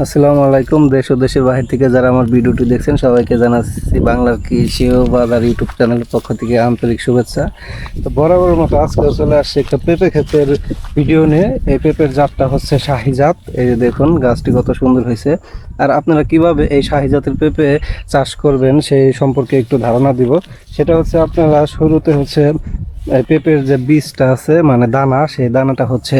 আসসালামু আলাইকুম। দেশ ও দেশের বাহির থেকে যারা আমার ভিডিওটি দেখছেন সবাইকে জানাচ্ছি বাংলার কৃষি ও বাজার ইউটিউব চ্যানেলের পক্ষ থেকে আন্তরিক শুভেচ্ছা। তো বরাবর মতো আজকে চলে আসছে একটা পেঁপে ক্ষেতের ভিডিও নিয়ে। এই পেঁপের জাতটা হচ্ছে শাহী জাত। এই যে দেখুন গাছটি কত সুন্দর হয়েছে। আর আপনারা কিভাবে এই শাহী জাতের পেঁপে চাষ করবেন সেই সম্পর্কে একটু ধারণা দিব। সেটা হচ্ছে আপনারা শুরুতে হচ্ছে পেঁপের যে বীজটা আছে মানে দানা, সেই দানাটা হচ্ছে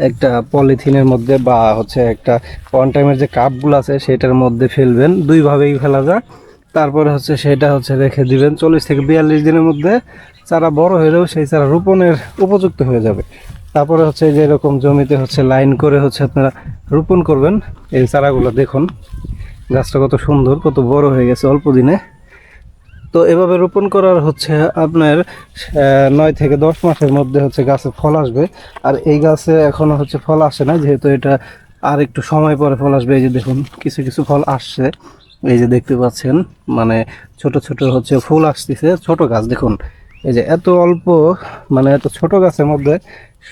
একটা পলিথিনের মধ্যে বা হচ্ছে একটা ওয়ান টাইমের যে কাপগুলো আছে সেটার মধ্যে ফেলবেন। দুইভাবেই ফেলা যায়। তারপরে হচ্ছে সেটা হচ্ছে রেখে দিবেন 40 থেকে 42 দিনের মধ্যে। চারা বড় হলেও সেই চারা রোপণের উপযুক্ত হয়ে যাবে। তারপরে হচ্ছে যে এরকম জমিতে হচ্ছে লাইন করে হচ্ছে আপনারা রোপণ করবেন। এই চারাগুলো দেখুন গাছটা কত সুন্দর, কত বড় হয়ে গেছে অল্প দিনে। তো এভাবে রোপণ করার হচ্ছে আপনার 9 থেকে 10 মাসের মধ্যে হচ্ছে গাছে ফল আসবে। আর এই গাছে এখনো হচ্ছে ফল আসে না, যেহেতু এটা আর একটু সময় পরে ফল আসবে। এই যে দেখুন কিছু কিছু ফল আসছে, এই যে দেখতে পাচ্ছেন, মানে ছোট ছোট হচ্ছে ফুল আসতেছে। ছোট গাছ দেখুন, এই যে এত অল্প মানে এত ছোট গাছের মধ্যে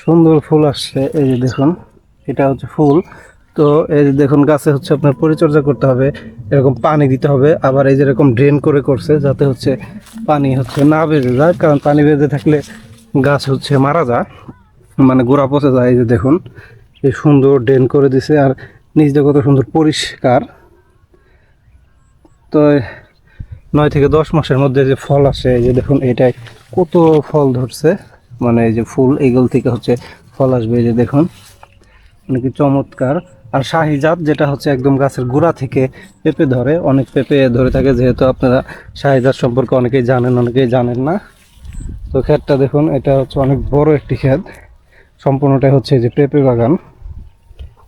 সুন্দর ফুল আসছে। এই যে দেখুন এটা হচ্ছে ফুল। তো এই যে দেখুন গাছে হচ্ছে আপনার পরিচর্যা করতে হবে, এরকম পানি দিতে হবে। আবার এই যে এরকম ড্রেন করে করছে যাতে হচ্ছে পানি হচ্ছে না বেঁধে যায়, কারণ পানি বেঁধে থাকলে গাছ হচ্ছে মারা যায়, মানে গোড়া পচে যায়। এই যে দেখুন এই সুন্দর ড্রেন করে দিছে, আর নিচটা কত সুন্দর পরিষ্কার। তো 9 থেকে 10 মাসের মধ্যে যে ফল আসে, এই যে দেখুন এটাই কত ফল ধরছে, মানে এই যে ফুল এইগুলো থেকে হচ্ছে ফল আসবে। এই যে দেখুন অনেক চমৎকার। আর শাহী জাত যেটা হচ্ছে একদম গাছের গোড়া থেকে পেঁপে ধরে, অনেক পেঁপে ধরে থাকে, যেহেতু আপনারা শাহী জাত সম্পর্কে অনেকেই জানেন অনেকেই জানেন না। তো ক্ষেতটা দেখুন, এটা হচ্ছে অনেক বড় একটি ক্ষেত, সম্পূর্ণটাই হচ্ছে যে পেঁপে বাগান।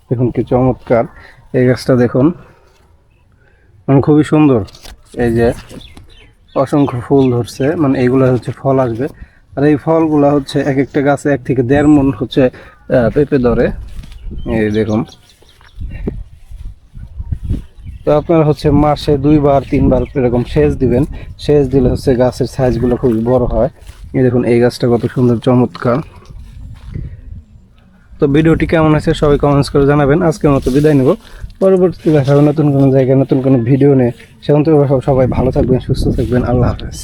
দেখুন কি চমৎকার এই গাছটা দেখুন, মানে খুবই সুন্দর। এই যে অসংখ্য ফুল ধরছে, মানে এইগুলা হচ্ছে ফল আসবে। আর এই ফলগুলা হচ্ছে এক একটা গাছে 1 থেকে 1.5 মণ হচ্ছে পেঁপে ধরে। এই দেখুন, তো আপনার হচ্ছে মাসে 2 বার 3 বার এরকম সেচ দিবেন। সেচ দিলে হচ্ছে গাছের সাইজগুলো খুবই বড় হয়। এই দেখুন এই গাছটা কত সুন্দর চমৎকার। তো ভিডিওটি কেমন আছে সবাই কমেন্টস করে জানাবেন। আজকের মতো বিদায় নেব, পরবর্তী দেখা হবে নতুন কোনো জায়গায় নতুন কোনো ভিডিও নিয়ে। সেখান থেকে সবাই ভালো থাকবেন, সুস্থ থাকবেন। আল্লাহ হাফেজ।